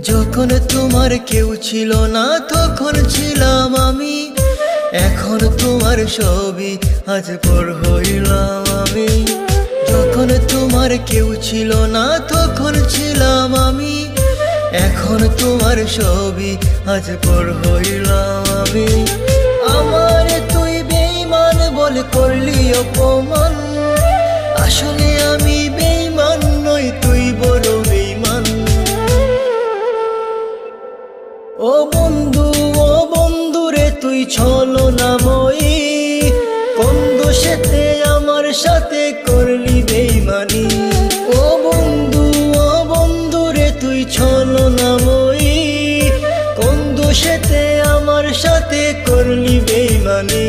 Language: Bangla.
যখন তোমার কেউ ছিল না তখন ছিলাম আমি, এখন তোমার ছবি আজ পর হইলাম আমি। যখন তোমার কেউ ছিল না তখন ছিলাম আমি, এখন তোমার ছবি আজ পর হইলাম আমি। আমার তুই বেঈমান বলে করলি অপমান, আসলে আমি বেঈমান নই, তুই বড় বেঈমান। ও বন্ধু রে তুই ছলনাময়ী, কোন দোষেতে আমার সাথে করলি বেঈমানি। ও বন্ধু রে তুই ছলনাময়ী, কোন দোষেতে আমার সাথে করলি বেঈমানি।